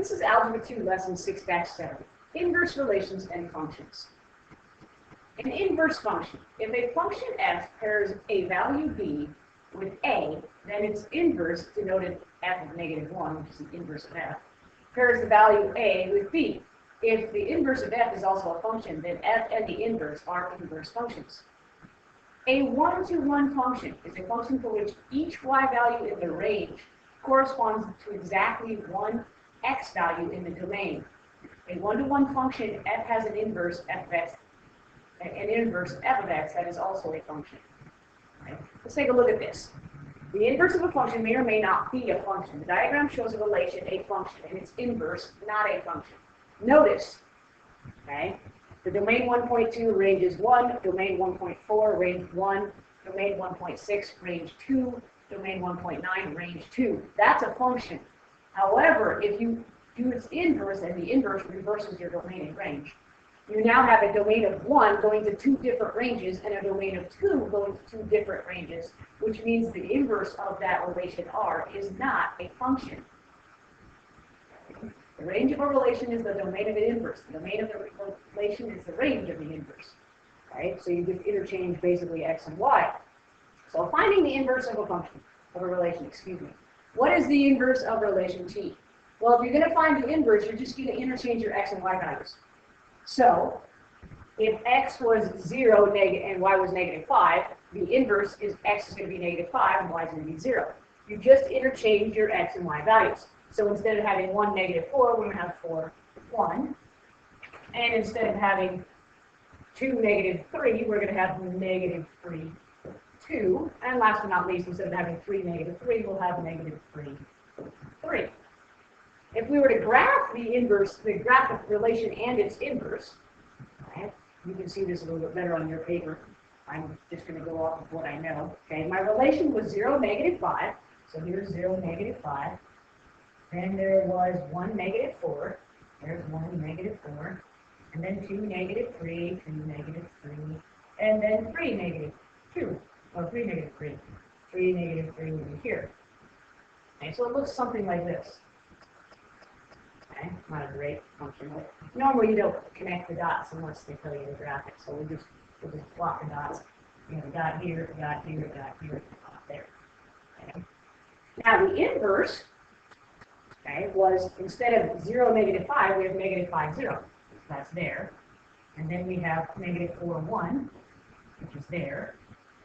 This is Algebra 2, Lesson 6-7, Inverse Relations and Functions. An inverse function. If a function f pairs a value b with a, then its inverse, denoted f of -1, which is the inverse of f, pairs the value a with b. If the inverse of f is also a function, then f and the inverse are inverse functions. A one-to-one function is a function for which each y value in the range corresponds to exactly one x value in the domain. A one-to-one function f has an inverse f of x, an inverse f of x that is also a function. Right? Let's take a look at this. The inverse of a function may or may not be a function. The diagram shows a relation, a function, and its inverse, not a function. Notice, okay, the domain 1.2 range is 1, domain 1.4 range 1, domain 1.6 range 2, domain 1.9 range 2. That's a function. However, if you do its inverse and the inverse reverses your domain and range, you now have a domain of 1 going to 2 different ranges and a domain of 2 going to 2 different ranges, which means the inverse of that relation R is not a function. The range of a relation is the domain of an inverse. The domain of the relation is the range of the inverse. Right? So you just interchange basically x and y. So finding the inverse of a function, of a relation, excuse me. What is the inverse of relation T? Well, if you're going to find the inverse, you're just going to interchange your x and y values. So, if x was 0 and y was -5, the inverse is x is going to be -5 and y is going to be 0. You just interchange your x and y values. So instead of having 1, -4, we're going to have 4, 1. And instead of having 2, -3, we're going to have -3, 2. And last but not least, instead of having 3, -3, we'll have -3, 3. If we were to graph the inverse, the graph of relation and its inverse, right, you can see this a little bit better on your paper. I'm just going to go off of what I know. Okay, my relation was 0, -5. So here's 0, -5. Then there was 1, -4. There's 1, -4. And then 2, -3, 2, -3. And then 3, -2. Or 3, -3. 3, -3 will be here. Okay, so it looks something like this. Okay, not a great function. Normally you don't connect the dots unless they tell you to graph it. So we'll just plot the dots. You know, dot here, dot here, dot here, dot there. Okay. Now the inverse, okay, was instead of 0, -5, we have -5, 0. That's there. And then we have -4, 1, which is there.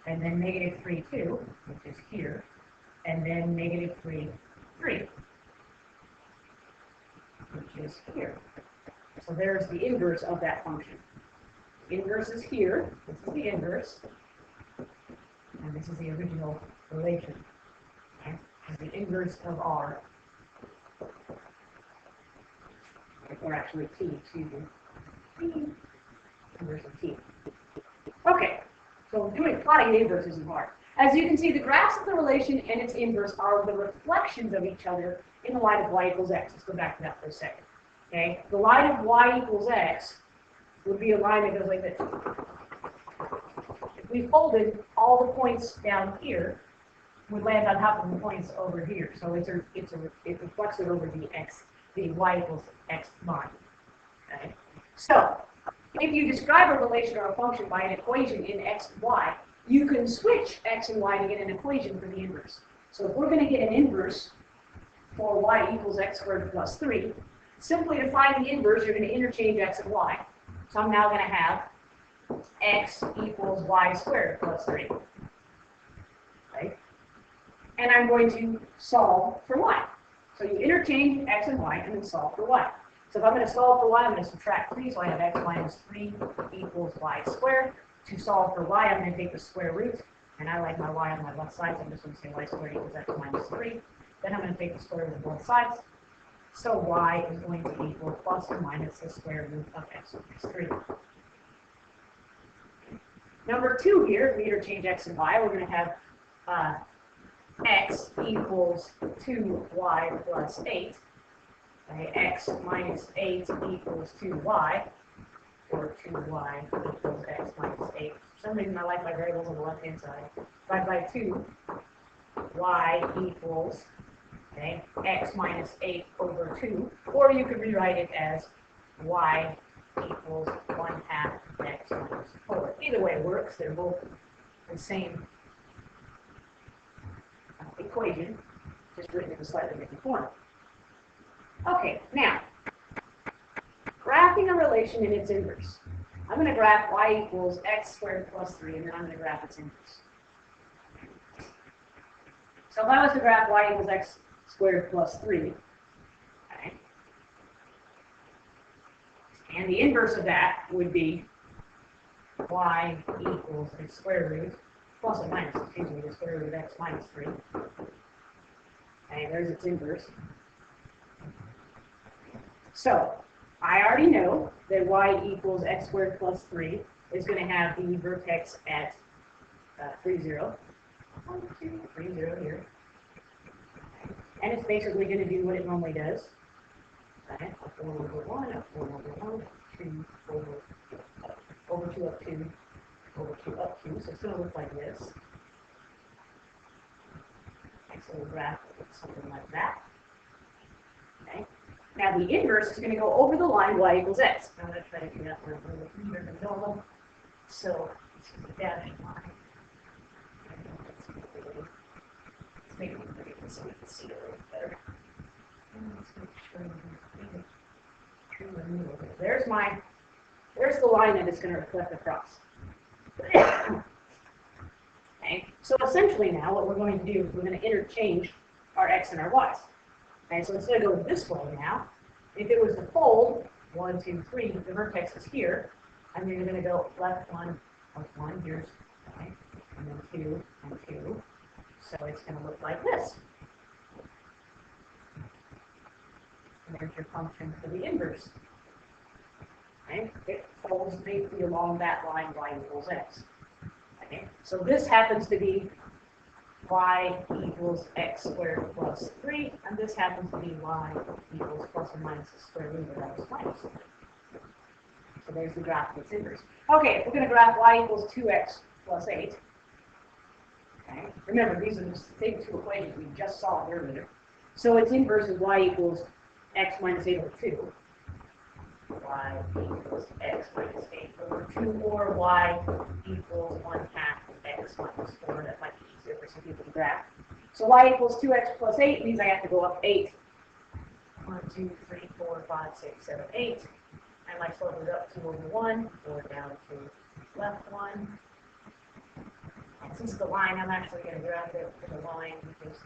And then -3, 2, which is here. And then -3, 3. Which is here. So there's the inverse of that function. Inverse is here. This is the inverse. And this is the original relation. Okay? This is the inverse of R. Or actually T, excuse me. T. Inverse of T. Okay. So plotting the inverse isn't hard. As you can see, the graphs of the relation and its inverse are the reflections of each other in the line of y equals x. Let's go back to that for a second. Okay, the line of y equals x would be a line that goes like this. If we folded all the points down here, would land on top of the points over here. So it reflects it over the y equals x line. Okay, so if you describe a relation or a function by an equation in x and y, you can switch x and y to get an equation for the inverse. So if we're going to get an inverse for y equals x squared plus 3, simply to find the inverse, you're going to interchange x and y. So I'm now going to have x equals y squared plus 3. Right? And I'm going to solve for y. So you interchange x and y and then solve for y. So if I'm going to solve for y, I'm going to subtract 3, so I have x minus 3 equals y squared. To solve for y, I'm going to take the square root, and I like my y on my left side, so I'm just going to say y squared equals x minus 3. Then I'm going to take the square root of both sides. So y is going to equal plus or minus the square root of x minus 3. Number 2 here, if we interchange x and y, we're going to have x equals 2y plus 8. Okay, x minus 8 equals 2y. Or 2y equals x minus 8. For some reason I like my variables on the left-hand side. Divide by 2, y equals Okay, x minus 8 over 2, or you could rewrite it as y equals 1/2 x minus 4. Either way works, they're both the same equation, just written in a slightly different form. Okay, now, graphing a relation in its inverse. I'm going to graph y equals x squared plus 3, and then I'm going to graph its inverse. So if I was to graph y equals x squared plus 3, okay, and the inverse of that would be y equals the square root, plus or minus, excuse me, the square root of x minus 3. Okay, there's its inverse. So, I already know that y equals x squared plus 3 is going to have the vertex at 3, 0. 1, 2, 3, 0 here. And it's basically going to do what it normally does. Okay, up 4 over 1, up 4 over 1, 2 over 2 up 2, over 2 up 2. So it's going to look like this. Okay, so we'll graph something like that. Okay. Now the inverse is going to go over the line y equals x. I'm going to try to do that one a little easier than normal. So it's a dashed line. Let's make it bigger so we can see it a little better. And let's make sure we can the middle. There's the line that it's going to reflect across. Okay, so essentially now what we're going to do is we're going to interchange our x and our y's. Okay, so instead of going this way now, if it was to fold, 1, 2, 3, the vertex is here, and then you're going to go left 1, up 1, here's, okay, and then 2, and 2. So it's going to look like this. And there's your function for the inverse. Okay, it folds basically along that line y equals x. Okay, so this happens to be y equals x squared plus 3, and this happens to be y equals plus or minus the square root of x minus 3. So there's the graph of its inverse. Okay, we're going to graph y equals 2x plus 8. Okay, remember, these are the same two equations we just saw earlier. So its inverse is y equals x minus 8 over 2. Y equals x minus 8 over 2, or y equals 1/2 x minus 4. That might be easier for some people to graph. So y equals 2x plus 8 means I have to go up 8. 1, 2, 3, 4, 5, 6, 7, 8. And my slope is up 2 over 1, or down to left 1. And since the line, I'm actually going to graph it for the line because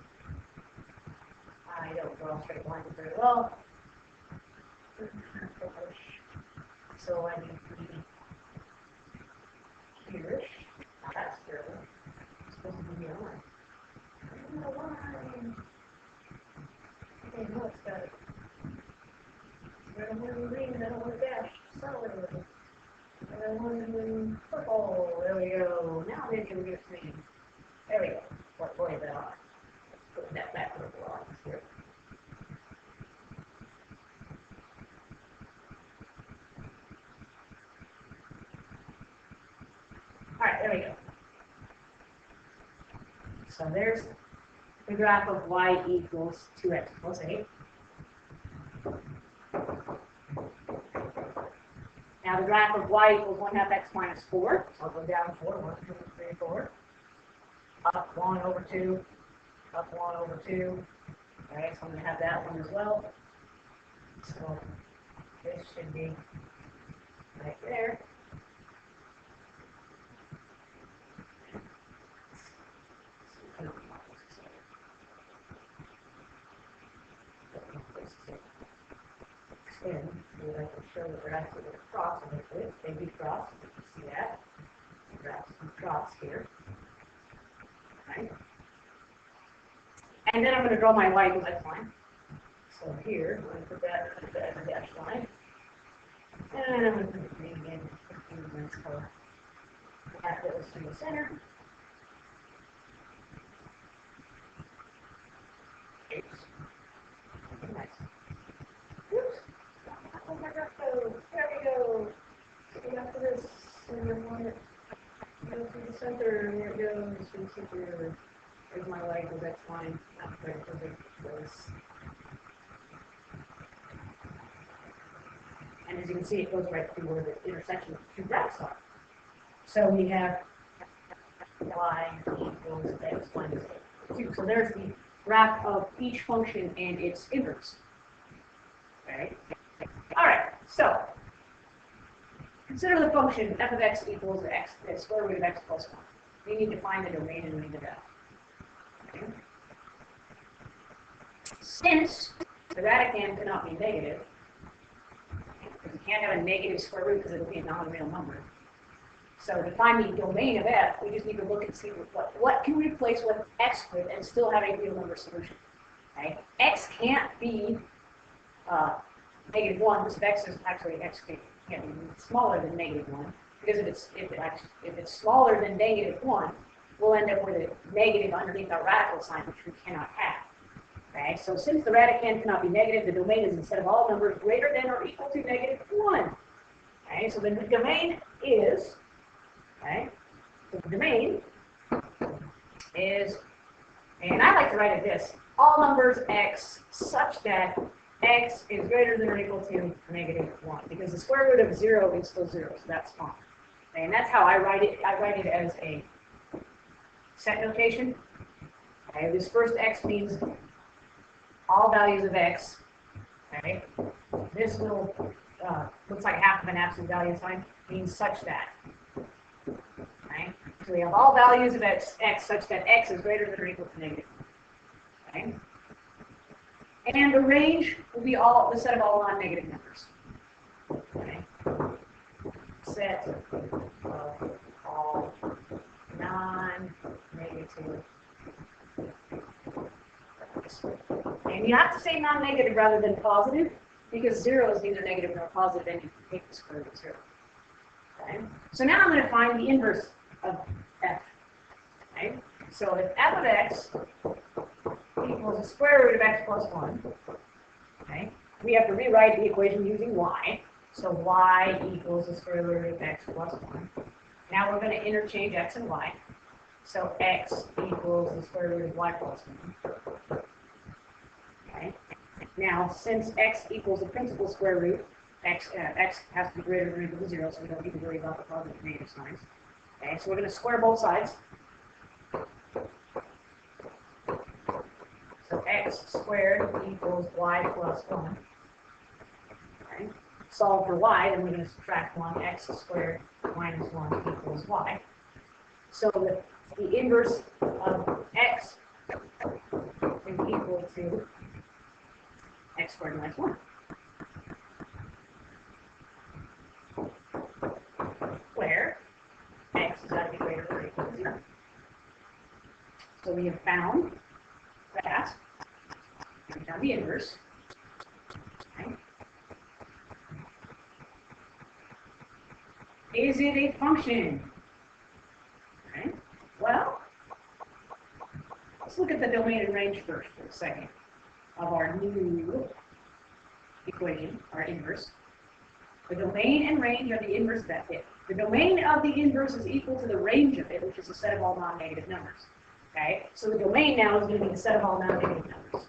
I don't draw straight lines very well. So I need to be here-ish. Now that's terrible. It's supposed to be a line. A line. Okay, no, it's got it. I don't want to green, I don't want to dash. Solid. I don't want to purple. There we go. Now maybe we'll get green. There we go. What boy that on? Put that back purple on here. Alright, there we go. So there's the graph of y equals 2x plus 8. Now the graph of y equals 1/2 x minus 4. So I'll go down 4, 1, 2, 3, 4. Up 1 over 2. Up 1 over 2. Alright, so I'm going to have that one as well. So this should be right there. In so that I can show that they're actually going to cross a little bit. They do cross, you can see that. Perhaps some cross here. Okay. And then I'm going to draw my y equals x line. So here, I'm going to put that as a dashed line. And I'm going to put the green again, in the nice color. That goes to the center. Nice. Oops. Oh my God, there we go. So after this, and then want it go to the center, and there it goes to the center. There's my y equals x line. And as you can see, it goes right through where the intersection of the two graphs are. So we have y equals x minus 2. So there's the graph of each function and its inverse. Okay. All right. So consider the function f of x equals the square root of x plus 1. We need to find the domain and range of f. Okay. Since the radicand cannot be negative, because you can't have a negative square root because it'll be a non-real number. So to find the domain of f, we just need to look and see what can we replace with x with and still have a real number solution. Okay? X can't be negative 1, because x is actually x can't be smaller than negative 1, because if it's smaller than negative 1, we'll end up with a negative underneath our radical sign, which we cannot have. Okay, so since the radicand cannot be negative, the domain is instead of all numbers greater than or equal to negative 1. Okay, so the domain is, okay, so the domain is, and I like to write it this, all numbers x such that x is greater than or equal to negative 1, because the square root of 0 is still 0, so that's fine. Okay, and that's how I write it. I write it as a set notation. Okay, this first x means all values of x. Okay, this little looks like half of an absolute value sign, means such that. Okay, so we have all values of x such that x is greater than or equal to negative. Okay, and the range will be the set of all non-negative numbers. Okay, set of all non-negative. And you have to say non-negative rather than positive, because 0 is neither negative nor positive, and you can take the square root of 0. Okay? So now I'm going to find the inverse of f. Okay? So if f of x equals the square root of x plus 1, okay, we have to rewrite the equation using y. So y equals the square root of x plus 1. Now we're going to interchange x and y. So x equals the square root of y plus 1. Okay. Now, since x equals the principal square root, x has to be greater than or equal to 0, so we don't need to worry about the positive and negative signs. Okay, so we're going to square both sides. So x squared equals y plus 1. Okay. Solve for y, then we're going to subtract 1. X squared minus 1 equals y. So the inverse of x is equal to x squared minus 1. Where x has got to be greater than or equal to 0. So we have found that. We found the inverse. Okay. Is it a function? Okay. Well, let's look at the domain and range first for a second of our new equation, our inverse. The domain and range are the inverse of that bit. The domain of the inverse is equal to the range of it, which is a set of all non-negative numbers. Okay? So the domain now is going to be the set of all non-negative numbers.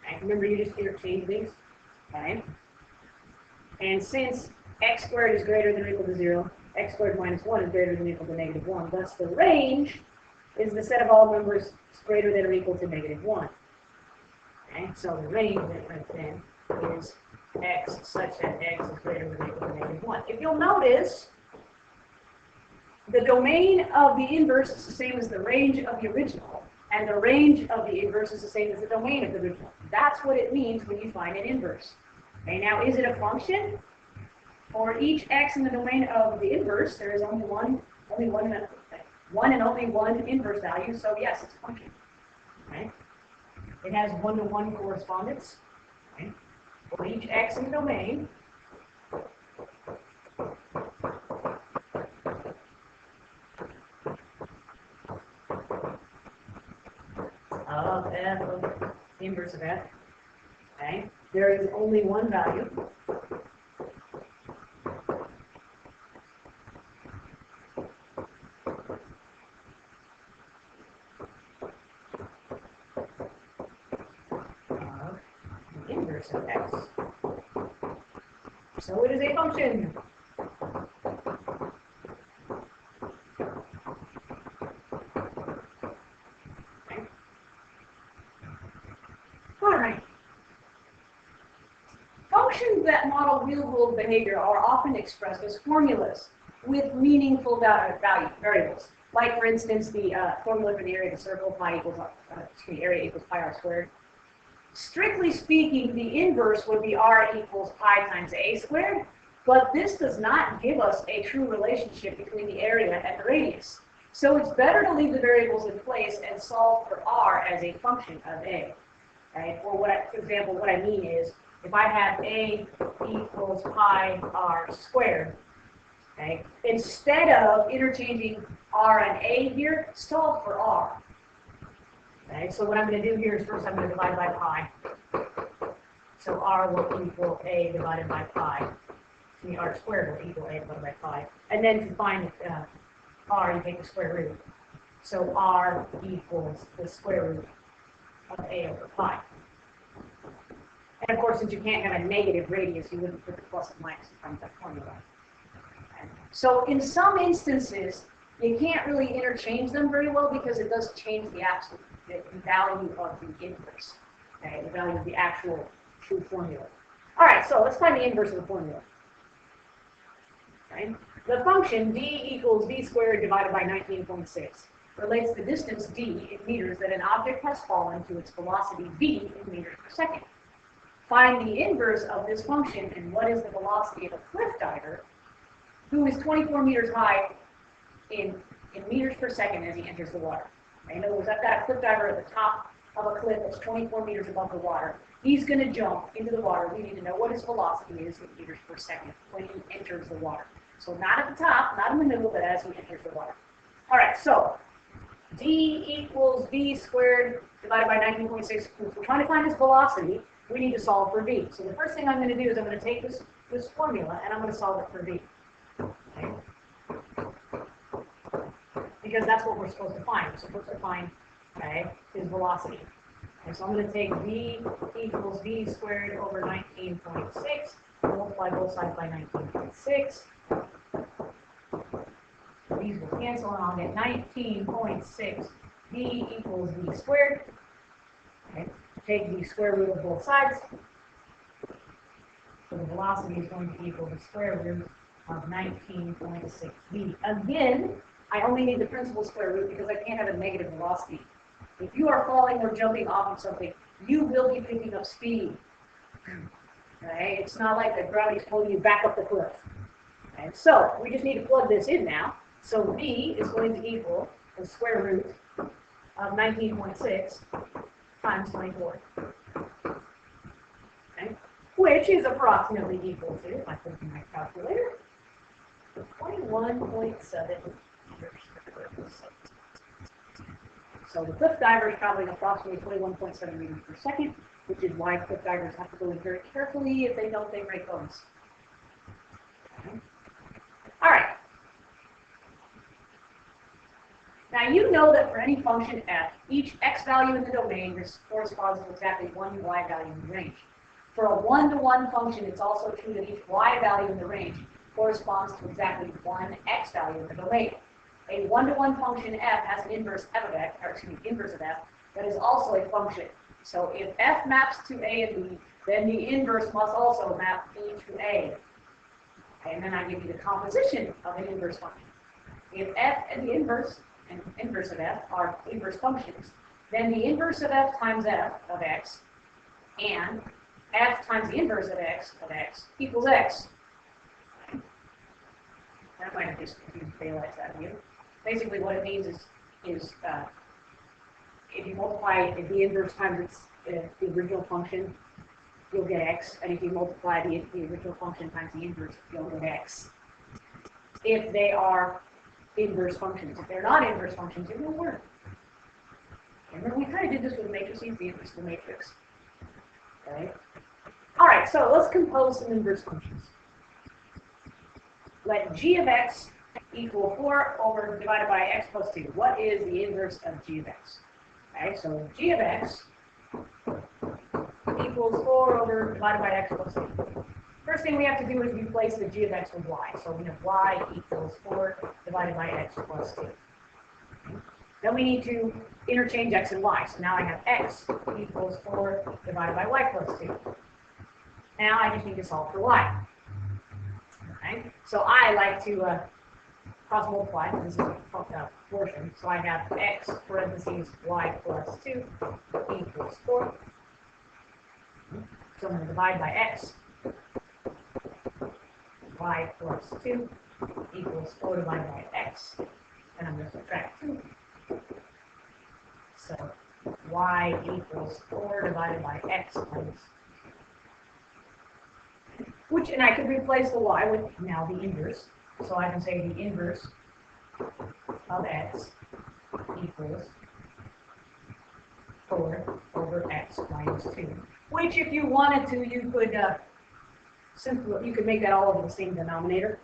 Okay? Remember, you just interchange these. Okay? And since x squared is greater than or equal to 0, x squared minus 1 is greater than or equal to negative 1. Thus, the range is the set of all numbers greater than or equal to negative 1. Okay, so the range right then is x such that x is greater than or equal to negative 1. If you'll notice, the domain of the inverse is the same as the range of the original, and the range of the inverse is the same as the domain of the original. That's what it means when you find an inverse. Okay, now is it a function? For each x in the domain of the inverse, there is only one and only one inverse value, so yes, it's a function. Okay? It has one-to-one correspondence. Okay? For each x in the domain, of f of the inverse of f, okay, there is only one value. inverse of x. So it is a function. Okay. All right. Functions that model real-world behavior are often expressed as formulas with meaningful variables. Like, for instance, the formula for the area of the circle, area equals pi r squared. Strictly speaking, the inverse would be r equals pi times a squared, but this does not give us a true relationship between the area and the radius. So it's better to leave the variables in place and solve for r as a function of a. Right? Or for example, what I mean is, if I have a equals pi r squared, okay, instead of interchanging r and a here, solve for r. Okay, so what I'm going to do here is first I'm going to divide by pi. So r will equal a divided by pi. The r squared will equal a divided by pi. And then to find r, you take the square root. So r equals the square root of a over pi. And of course, since you can't have a negative radius, you wouldn't put the plus and minus in front of that formula. So in some instances, you can't really interchange them very well because it does change the absolute value of the inverse, okay, the value of the actual true formula. All right, so let's find the inverse of the formula. Okay. The function d equals v squared divided by 19.6 relates the distance d in meters that an object has fallen to its velocity v in meters per second. Find the inverse of this function and what is the velocity of a cliff diver who is 24 meters high in meters per second as he enters the water. In other words, I've got a cliff diver at the top of a cliff that's 24 meters above the water. He's going to jump into the water. We need to know what his velocity is in meters per second when he enters the water. So not at the top, not in the middle, but as he enters the water. All right, so d equals v squared divided by 19.6. If we're trying to find his velocity, we need to solve for v. So the first thing I'm going to do is I'm going to take this formula and I'm going to solve it for v. Okay. Because that's what we're supposed to find. We're supposed to find, okay, his velocity. And so I'm going to take v equals v squared over 19.6, multiply both sides by 19.6. These will cancel, and I'll get 19.6 v equals v squared. Okay. Take the square root of both sides. So the velocity is going to equal the square root of 19.6 v. Again, I only need the principal square root because I can't have a negative velocity. If you are falling or jumping off of something, you will be picking up speed. Right? It's not like the gravity's pulling you back up the cliff. And so we just need to plug this in now. So v is going to equal the square root of 19.6 times 24. Okay? Which is approximately equal to, if I put in my calculator, 21.7 meters per second. So the cliff diver is traveling approximately 21.7 meters per second, which is why cliff divers have to go in very carefully. If they don't, they break bones. Okay. All right. Now you know that for any function f, each x value in the domain corresponds to exactly one y value in the range. For a one-to-one function, it's also true that each y value in the range corresponds to exactly one x value in the domain. A one-to-one function f has an inverse f of x, or excuse me, inverse of f, that is also a function. So if f maps to a and b, then the inverse must also map b to a. Okay, and then I give you the composition of an inverse function. If f and the inverse of f are inverse functions, then the inverse of f times f of x and f times the inverse of x equals x. That might have just confused daylights out of you. Basically what it means is if you multiply the inverse times the original function, you'll get x, and if you multiply the original function times the inverse, you'll get x. If they are inverse functions. If they're not inverse functions, it won't work. Remember, we kind of did this with matrices, the inverse of the matrix. Okay? All right, so let's compose some inverse functions. Let g of x equal 4 divided by x plus 2. What is the inverse of g of x? Okay, so g of x equals 4 over divided by x plus 2. First thing we have to do is replace the g of x with y. So we have y equals 4 divided by x plus 2. Then we need to interchange x and y. So now I have x equals 4 divided by y plus 2. Now I just need to solve for y. Okay? So I like to cross multiply. This is a portion. So I have x parentheses y plus 2 equals 4. So I'm going to divide by x. Y plus 2 equals 4 divided by x. And I'm going to subtract 2. So y equals 4 divided by x minus. Which, and I can replace the y with now the inverse. So I can say the inverse of x equals 4 over x minus 2. Which, if you wanted to, you could you could make that all over the same denominator.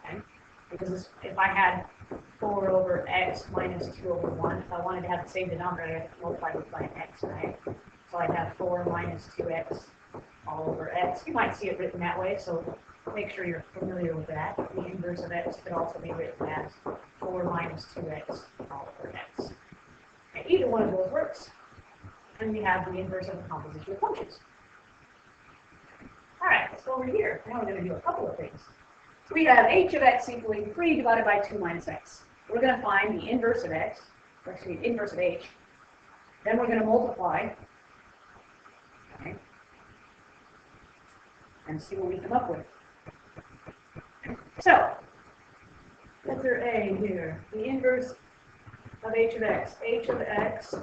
Okay? Because if I had 4 over x minus 2 over 1, if I wanted to have the same denominator, I have to multiply it by x, right? So I'd have 4 minus 2x all over x. You might see it written that way, so make sure you're familiar with that. The inverse of x could also be written as 4 minus 2x all over x. And either one of those works. And we have the inverse of the composition of functions. All right, let's go over here. Now we're going to do a couple of things. We have h of x equaling 3 divided by 2 minus x. We're going to find the inverse of x, or excuse me, inverse of h. Then we're going to multiply. Okay, and see what we come up with. So, letter A here, the inverse of h of x. H of x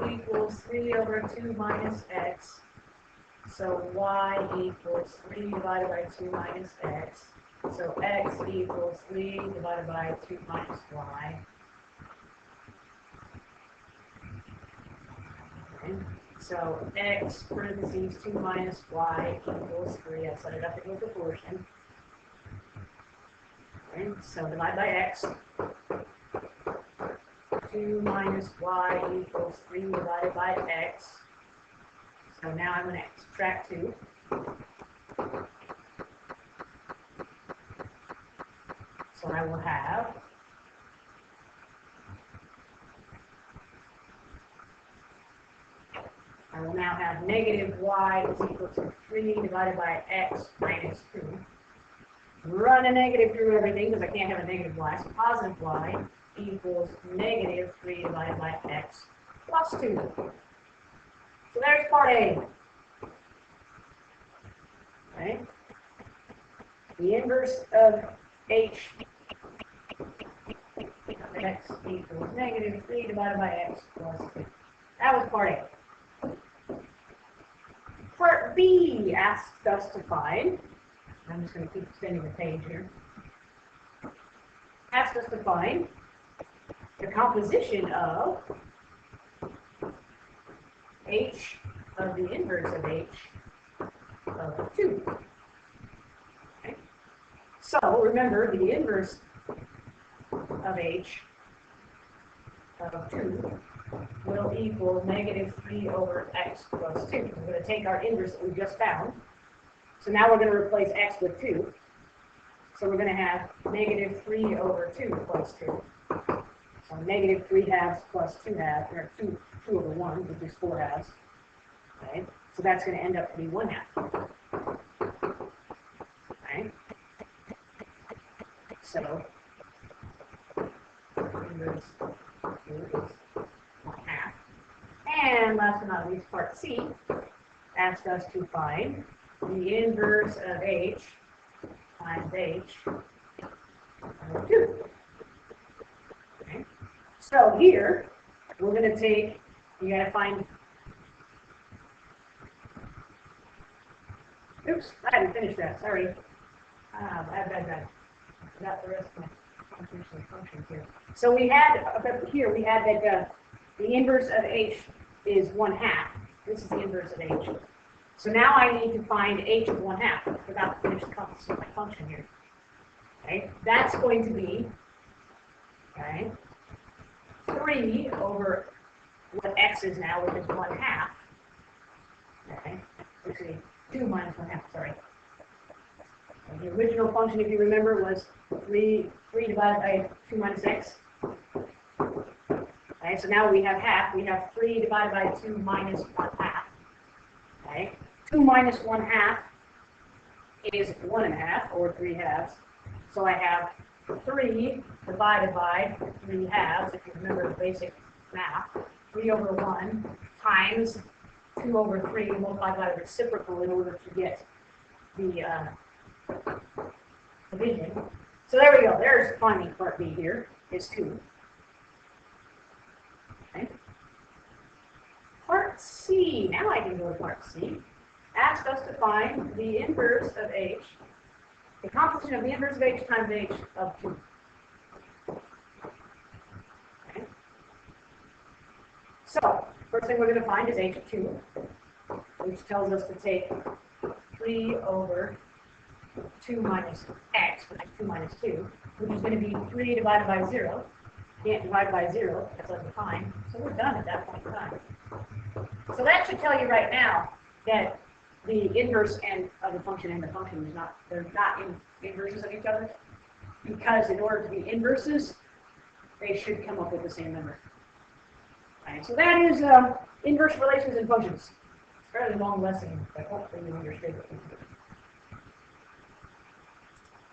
equals 3 over 2 minus x. So y equals 3 divided by 2 minus x. So x equals 3 divided by 2 minus y. Okay. So x parentheses 2 minus y equals 3. I set it up in proportion. Okay. So divide by x. 2 minus y equals 3 divided by x. So now I'm going to subtract 2. So I will have now have negative y is equal to 3 divided by x minus 2. Run a negative through everything because I can't have a negative y. So positive y equals negative 3 divided by x plus 2. So there's part A. Okay. The inverse of h x equals negative 3 divided by x plus 2. That was part A. Part B asked us to find, I'm just going to keep extending the page here, asked us to find the composition of h of the inverse of h of 2. Okay. So remember, the inverse of h of 2 will equal negative 3 over x plus 2. We're going to take our inverse that we just found. So now we're going to replace x with 2. So we're going to have negative 3 over 2 plus 2. So negative 3 halves plus 2 halves, or 2 over 1, which is 4 halves. Okay. So that's going to end up to be 1 half. Okay. So inverse is 1 half. And last but not least, part C asked us to find the inverse of h times h over 2. Okay. So here, we're going to take, you got to find, oops, I hadn't finished that, sorry. Bad. I forgot the rest of my functions here. So we had, here, we had that the inverse of h is 1 half. This is the inverse of h. So now I need to find h of 1 half. I forgot to finish my function here. Okay, that's going to be, okay, 3 over what x is now, which is 1 half, Okay, let's see, 2 minus 1 half, sorry. And the original function, if you remember, was 3 divided by 2 minus x. Okay, so now we have half. We have 3 divided by 2 minus 1 half. Okay, 2 minus 1 half is 1.5, or 3 halves. So I have 3 divided by 3 halves, if you remember the basic math. 3 over 1 times 2 over 3 multiplied by the reciprocal in order to get the division. So there we go. There's finding part B here is 2. Okay. Part C. Now I can go to part C. Asked us to find the inverse of h, the composition of the inverse of h times h of 2. Okay. So, first thing we're going to find is h of 2, which tells us to take 3 over 2 minus x, which is 2 minus 2, which is going to be 3 divided by 0. Can't divide by 0, that's undefined, so we're done at that point in time. So that should tell you right now that the inverse of the function and the function is not, they're not inverses of each other, because in order to be inverses, they should come up with the same number. Right, so that is inverse relations and functions. It's a fairly long lesson, but hopefully you understood it.